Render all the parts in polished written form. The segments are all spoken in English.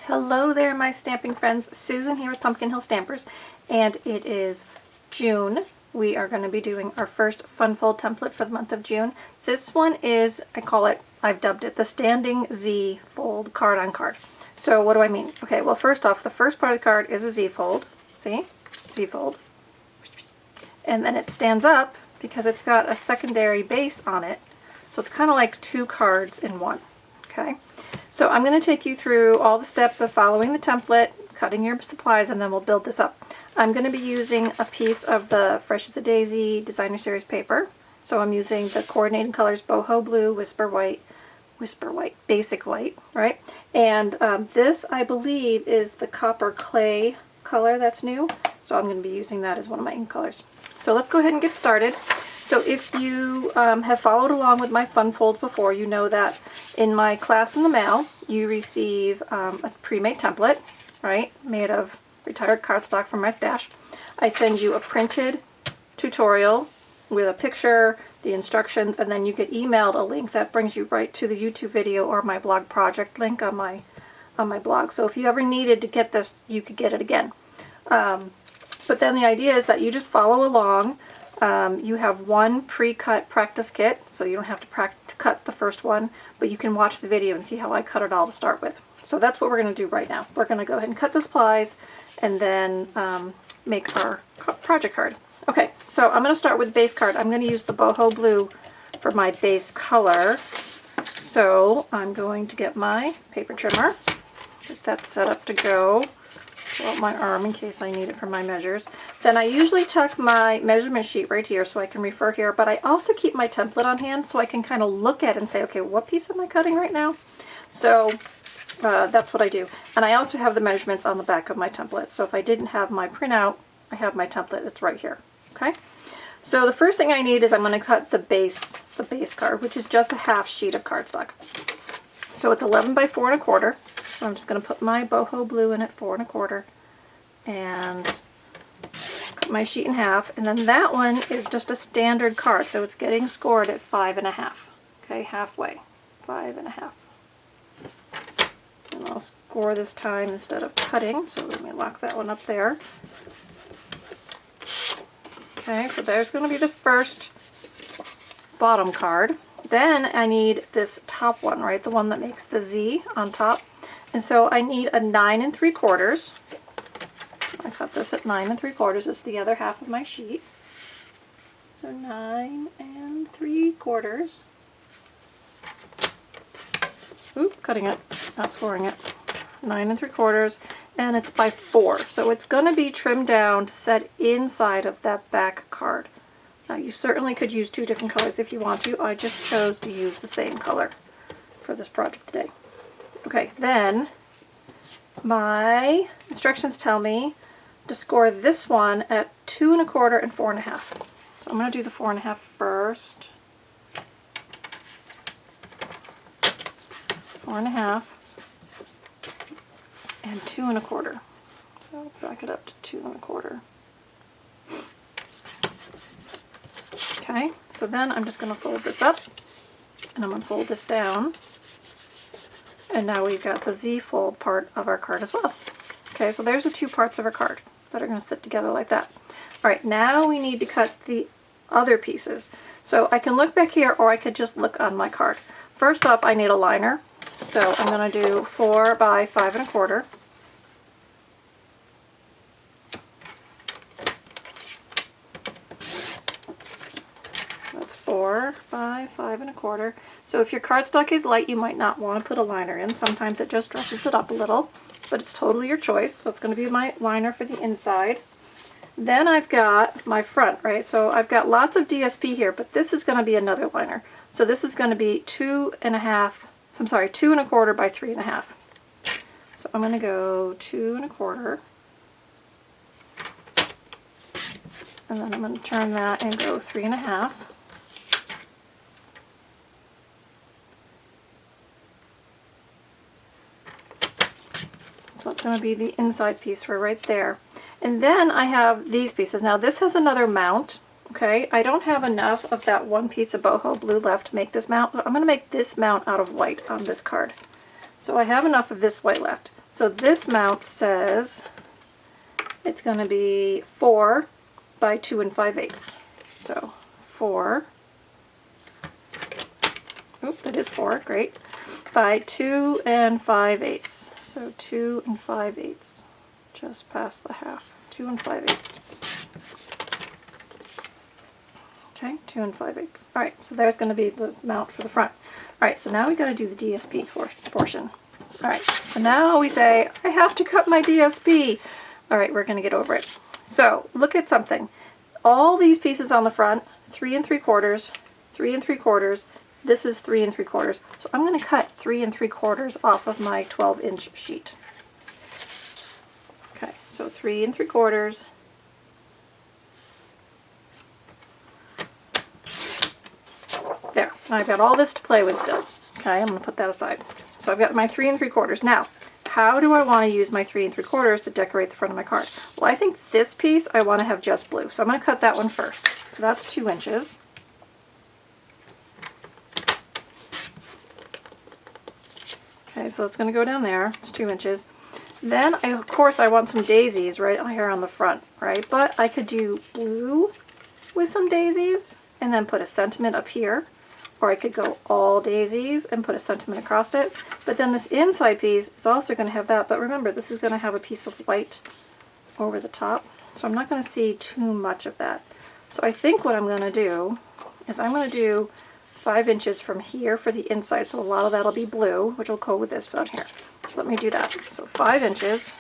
Hello there, my stamping friends. Susan here with Pumpkin Hill Stampers, and it is June. We are going to be doing our first Fun Fold template for the month of June. This one is, I've dubbed it the Standing Z Fold Card on Card. So what do I mean? Okay, well first off, the first part of the card is a Z fold. See? Z fold. And then it stands up because it's got a secondary base on it. So it's kind of like two cards in one. Okay? So I'm going to take you through all the steps of following the template, cutting your supplies, and then we'll build this up. I'm going to be using a piece of the Fresh as a Daisy Designer Series paper. So I'm using the coordinating colors Boho Blue, Whisper White, Basic White, right? And this, I believe, is the Copper Clay color that's new. So I'm going to be using that as one of my ink colors. So let's go ahead and get started. So if you have followed along with my fun folds before, you know that in my class in the mail, you receive a pre-made template, right, made of retired cardstock from my stash. I send you a printed tutorial with a picture, the instructions, and then you get emailed a link that brings you right to the YouTube video or my blog project link on my blog. So if you ever needed to get this, you could get it again. But then the idea is that you just follow along. You have one pre-cut practice kit, so you don't have to cut the first one, but you can watch the video and see how I cut it all to start with. So that's what we're going to do right now. We're going to go ahead and cut the supplies and then make our project card. Okay, so I'm going to start with the base card. I'm going to use the Boho Blue for my base color. So I'm going to get my paper trimmer, get that set up to go. Pull out my arm in case I need it for my measures. Then I usually tuck my measurement sheet right here so I can refer here, but I also keep my template on hand so I can kind of look at it and say, okay, what piece am I cutting right now? So that's what I do. And I also have the measurements on the back of my template. So if I didn't have my printout, I have my template. It's right here. Okay. So the first thing I need is I'm going to cut the base card, which is just a half sheet of cardstock. So it's 11 by 4 1/4. So I'm just going to put my Boho Blue in at 4 1/4 and cut my sheet in half. And then that one is just a standard card, so it's getting scored at 5 1/2. Okay, halfway, 5 1/2. And I'll score this time instead of cutting, so let me lock that one up there. Okay, so there's going to be the first bottom card. Then I need this top one, right? The one that makes the Z on top. And so I need a 9 3/4. I cut this at 9 3/4. It's the other half of my sheet. So 9 3/4. Oop, cutting it, not scoring it. 9 3/4, and it's by 4. So it's going to be trimmed down to set inside of that back card. Now you certainly could use two different colors if you want to. I just chose to use the same color for this project today. Okay, then my instructions tell me to score this one at 2 1/4 and 4 1/2. So I'm going to do the 4 1/2 first. 4 1/2 and 2 1/4. So back it up to 2 1/4. Okay, so then I'm just going to fold this up, and I'm going to fold this down, and now we've got the Z fold part of our card as well. Okay, so there's the two parts of our card that are going to sit together like that. Alright, now we need to cut the other pieces. So I can look back here, or I could just look on my card. First up, I need a liner, so I'm going to do 4 by 5 1/4. That's 4 by 5 1/4. So if your cardstock is light, you might not want to put a liner in. Sometimes it just dresses it up a little, but it's totally your choice. So it's going to be my liner for the inside. Then I've got my front, right? So I've got lots of DSP here, but this is going to be another liner. So this is going to be 2 1/4 by 3 1/2. So I'm going to go 2 1/4. And then I'm going to turn that and go 3 1/2. So it's going to be the inside piece for right there. And then I have these pieces. Now this has another mount. Okay, I don't have enough of that one piece of Boho Blue left to make this mount. I'm going to make this mount out of white on this card. So I have enough of this white left. So this mount says it's going to be 4 by 2 5/8. So 4, oop, that is 4, great, by 2 5/8. So 2 5/8, just past the half, 2 5/8. Okay, 2 5/8. All right, so there's going to be the mount for the front. All right, so now we got to do the DSP portion. All right, so now we say, I have to cut my DSP. All right, we're going to get over it. So look at something. All these pieces on the front, 3 3/4, 3 3/4. This is 3 3/4. So I'm going to cut 3 3/4 off of my 12-inch sheet. Okay, so 3 3/4. There, now I've got all this to play with still. Okay, I'm going to put that aside. So I've got my 3 3/4. Now, how do I want to use my 3 3/4 to decorate the front of my card? Well, I think this piece I want to have just blue. So I'm going to cut that one first. So that's 2 inches. Okay, so it's going to go down there. It's 2 inches. Then, of course, I want some daisies right here on the front, right? But I could do blue with some daisies and then put a sentiment up here. Or I could go all daisies and put a sentiment across it. But then this inside piece is also going to have that. But remember, this is going to have a piece of white over the top. So I'm not going to see too much of that. So I think what I'm going to do is I'm going to do 5 inches from here for the inside. So a lot of that will be blue, which will go with this down here. So let me do that. So 5 inches.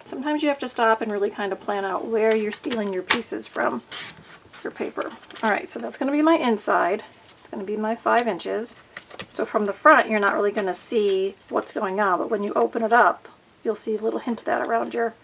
Sometimes you have to stop and really kind of plan out where you're stealing your pieces from your paper. Alright, so that's going to be my inside. It's going to be my 5 inches. So from the front, you're not really going to see what's going on, but when you open it up, you'll see a little hint of that around your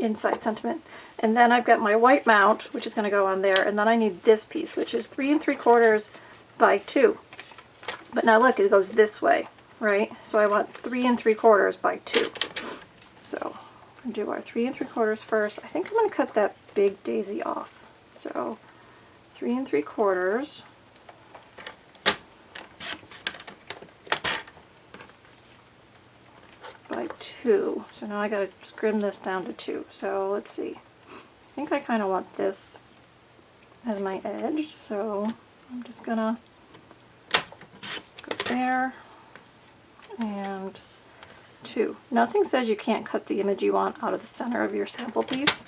inside sentiment. And then I've got my white mount, which is going to go on there, and then I need this piece, which is 3 3/4 by 2. But now look, it goes this way, right? So I want 3 3/4 by 2. So we'll do our 3 3/4 first. I think I'm going to cut that big daisy off. So 3 3/4 by 2. So now I got to scrim this down to 2. So let's see. I think I kind of want this as my edge. So I'm just gonna go there and 2. Nothing says you can't cut the image you want out of the center of your sample piece.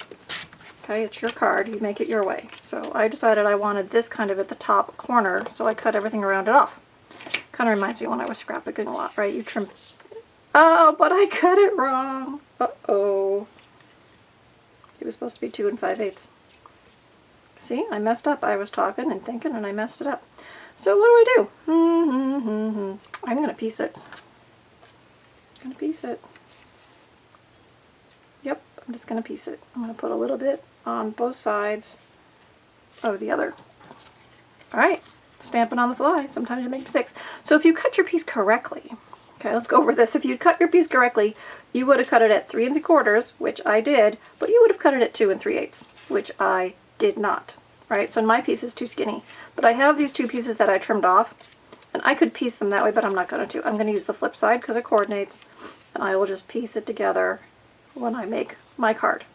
Okay, it's your card, you make it your way. So I decided I wanted this kind of at the top corner, so I cut everything around it off. Kind of reminds me when I was scrapbooking a lot, right? You trim. Oh, but I cut it wrong. Uh-oh. It was supposed to be 2 5/8. See, I messed up. I was talking and thinking and I messed it up. So what do? I'm going to piece it. I'm going to piece it. Yep, I'm just going to piece it. I'm going to put a little bit on both sides of the other. Alright, stamping on the fly. Sometimes you make mistakes. So if you cut your piece correctly, okay, let's go over this. If you cut your piece correctly, you would have cut it at 3 3/4, which I did, but you would have cut it at 2 3/8, which I did not. Right, so my piece is too skinny. But I have these 2 pieces that I trimmed off, and I could piece them that way, but I'm not going to. I'm going to use the flip side because it coordinates, and I will just piece it together when I make my card.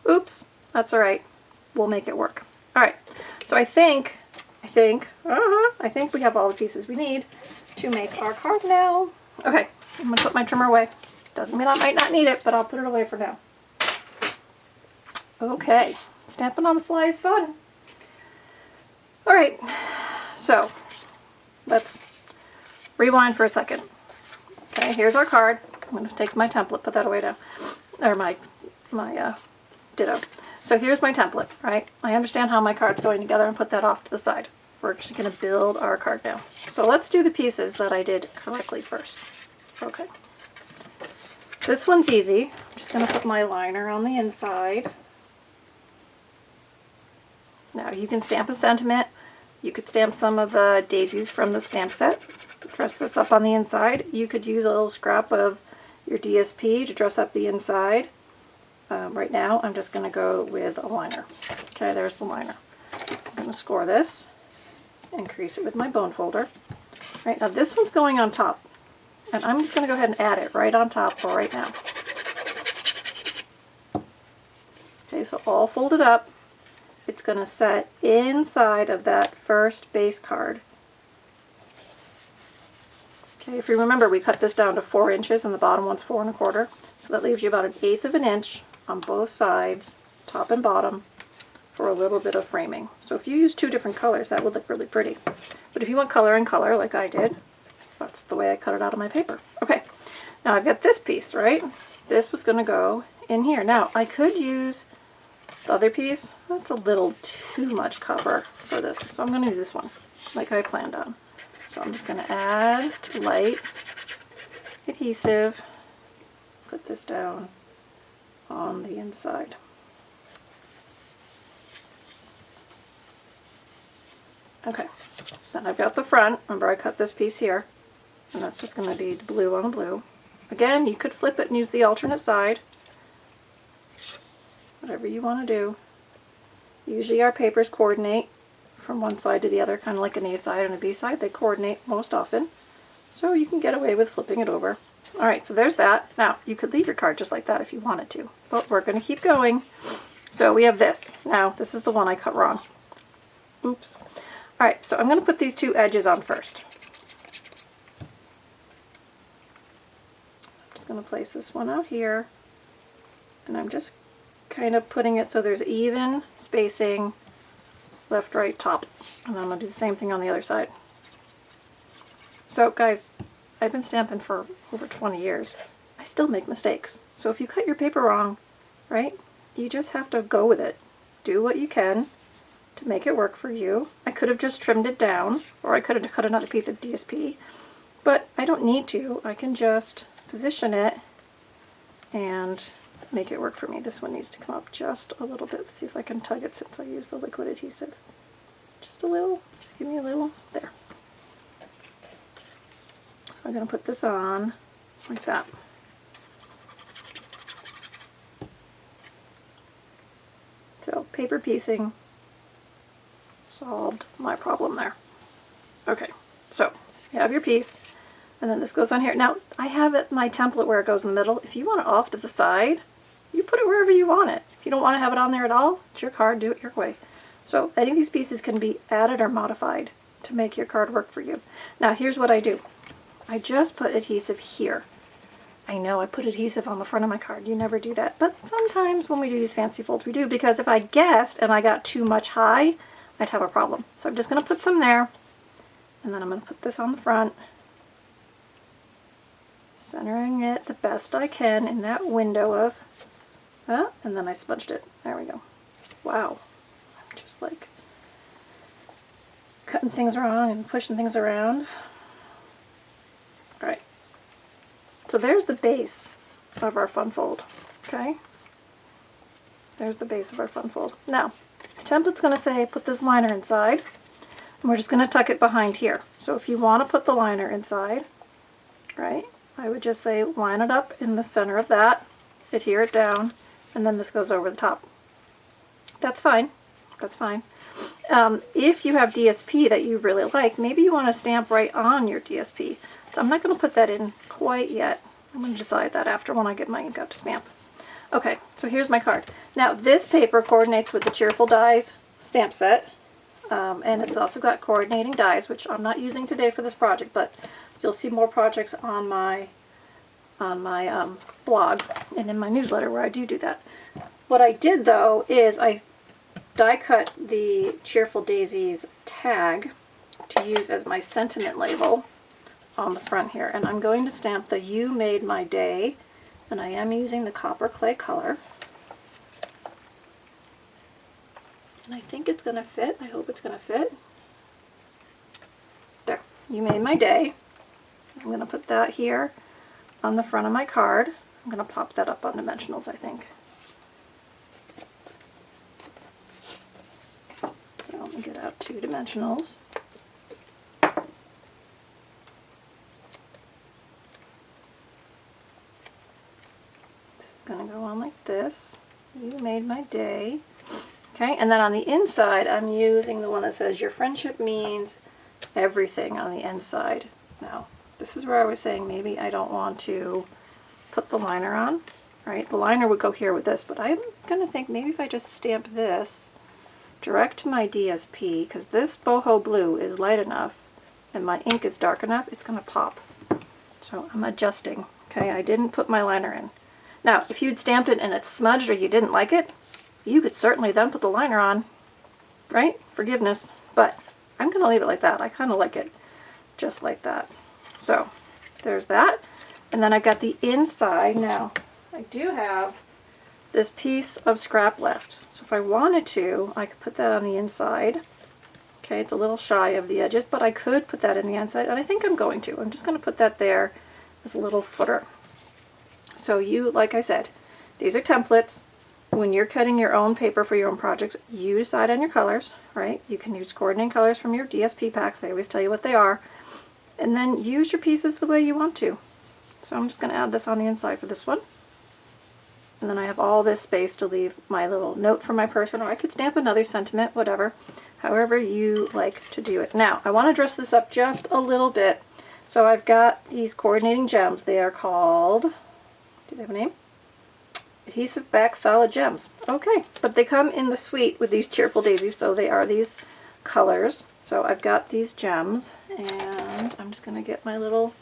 Oops, that's alright. We'll make it work. Alright, so I think we have all the pieces we need to make our card now. Okay, I'm going to put my trimmer away. Doesn't mean I might not need it, but I'll put it away for now. Okay, stamping on the fly is fun. Alright, so let's rewind for a second. Okay, here's our card. I'm going to take my template, put that away now. Or my ditto. So here's my template, right? I understand how my card's going together and put that off to the side. We're actually going to build our card now. So let's do the pieces that I did correctly first. Okay. This one's easy. I'm just going to put my liner on the inside. Now you can stamp a sentiment. You could stamp some of the daisies from the stamp set. Dress this up on the inside. You could use a little scrap of your DSP to dress up the inside. Right now I'm just going to go with a liner. Okay, there's the liner. I'm going to score this and crease it with my bone folder. Right, now this one's going on top. And I'm just going to go ahead and add it right on top for right now. Okay, so all folded up. It's going to set inside of that first base card. Okay, if you remember, we cut this down to 4 inches and the bottom one's 4 1/4. So that leaves you about 1/8 of an inch on both sides, top and bottom, for a little bit of framing. So if you use 2 different colors, that would look really pretty. But if you want color and color, like I did, that's the way I cut it out of my paper. Okay, now I've got this piece, right? This was going to go in here. Now, I could use the other piece. That's a little too much cover for this, so I'm going to use this one, like I planned on. So I'm just going to add light adhesive, put this down on the inside. Okay, then I've got the front. Remember, I cut this piece here, and that's just going to be the blue on blue. Again, you could flip it and use the alternate side. Whatever you want to do. Usually our papers coordinate from one side to the other, kind of like an A side and a B side. They coordinate most often, so you can get away with flipping it over. Alright, so there's that. Now, you could leave your card just like that if you wanted to, but we're going to keep going. So we have this. Now, this is the one I cut wrong. Oops. Alright, so I'm going to put these 2 edges on first. I'm just going to place this one out here, and I'm just kind of putting it so there's even spacing, left, right, top. And then I'm going to do the same thing on the other side. So guys, I've been stamping for over 20 years. I still make mistakes. So if you cut your paper wrong, right, you just have to go with it. Do what you can to make it work for you. I could have just trimmed it down, or I could have cut another piece of DSP, but I don't need to. I can just position it and make it work for me. This one needs to come up just a little bit. Let's see if I can tug it since I use the liquid adhesive. Just a little. Just give me a little. There. So I'm going to put this on like that. So paper piecing solved my problem there. Okay, so you have your piece, and then this goes on here. Now, I have it my template where it goes in the middle. If you want it off to the side, you put it wherever you want it. If you don't want to have it on there at all, it's your card, do it your way. So any of these pieces can be added or modified to make your card work for you. Now here's what I do. I just put adhesive here. I know I put adhesive on the front of my card. You never do that. But sometimes when we do these fancy folds, we do, because if I guessed and I got too much high, I'd have a problem. So I'm just going to put some there, and then I'm going to put this on the front, centering it the best I can in that window of, and then I smudged it. There we go. Wow. I'm just like cutting things wrong and pushing things around. Alright. So there's the base of our fun fold. Okay? There's the base of our fun fold. Now, the template's going to say put this liner inside, and we're just going to tuck it behind here. So if you want to put the liner inside, right, I would just say line it up in the center of that, adhere it down, and then this goes over the top. That's fine. That's fine. If you have DSP that you really like, maybe you want to stamp right on your DSP. So I'm not going to put that in quite yet. I'm going to decide that after when I get my ink out to stamp. Okay, so here's my card. Now this paper coordinates with the Cheerful Dies stamp set, and it's also got coordinating dies, which I'm not using today for this project, but you'll see more projects on my blog and in my newsletter where I do that. What I did though is I die cut the Cheerful Daisies tag to use as my sentiment label on the front here, and I'm going to stamp the "You Made My Day," and I am using the copper clay color, and I think it's going to fit. I hope it's going to fit. There, "You Made My Day." I'm going to put that here on the front of my card. I'm going to pop that up on dimensionals, I think. Let me get out 2 dimensionals. This is going to go on like this. "You Made My Day." Okay, and then on the inside, I'm using the one that says "Your friendship means everything" on the inside. Now, this is where I was saying maybe I don't want to put the liner on, right? The liner would go here with this, but I'm gonna think maybe if I just stamp this direct to my DSP, because this boho blue is light enough and my ink is dark enough, it's gonna pop. So I'm adjusting, okay? I didn't put my liner in. Now, if you'd stamped it and it's smudged or you didn't like it, you could certainly then put the liner on, right? Forgiveness, but I'm gonna leave it like that. I kind of like it just like that. So there's that. And then I've got the inside. Now, I do have this piece of scrap left. So if I wanted to, I could put that on the inside. Okay, it's a little shy of the edges, but I could put that in the inside, and I think I'm going to. I'm just going to put that there as a little footer. So you, like I said, these are templates. When you're cutting your own paper for your own projects, you decide on your colors, right? You can use coordinating colors from your DSP packs. They always tell you what they are. And then use your pieces the way you want to. So I'm just going to add this on the inside for this one. And then I have all this space to leave my little note for my person, or I could stamp another sentiment, whatever, however you like to do it. Now, I want to dress this up just a little bit. So I've got these coordinating gems. They are called, do they have a name? Adhesive Back Solid Gems. Okay, but they come in the suite with these Cheerful Daisies, so they are these colors. So I've got these gems, and I'm just going to get my little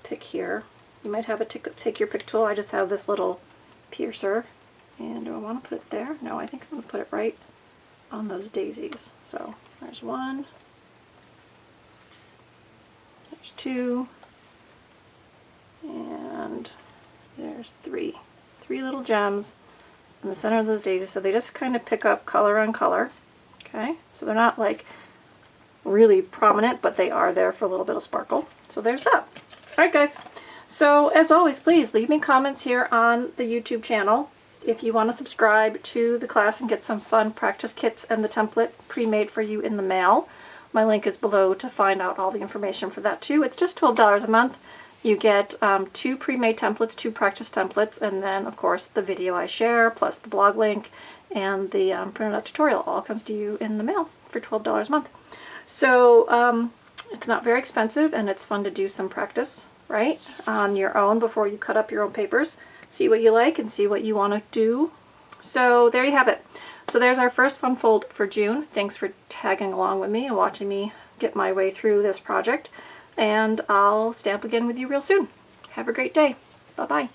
pick here. You might have a take your pick tool. I just have this little piercer. And do I want to put it there? No, I think I'm going to put it right on those daisies. So there's one. There's two. And there's three. Three little gems in the center of those daisies. So they just kind of pick up color on color. Okay? So they're not like really prominent, but they are there for a little bit of sparkle. So there's that. Alright guys. So, as always, please leave me comments here on the YouTube channel. If you want to subscribe to the class and get some fun practice kits and the template pre-made for you in the mail, my link is below to find out all the information for that too. It's just $12 a month. You get 2 pre-made templates, 2 practice templates, and then, of course, the video I share, plus the blog link, and the printed out tutorial all comes to you in the mail for $12 a month. So, it's not very expensive, and it's fun to do some practice, right, on your own before you cut up your own papers. See what you like and see what you want to do. So there you have it. So there's our first fun fold for June. Thanks for tagging along with me and watching me get my way through this project. And I'll stamp again with you real soon. Have a great day. Bye-bye.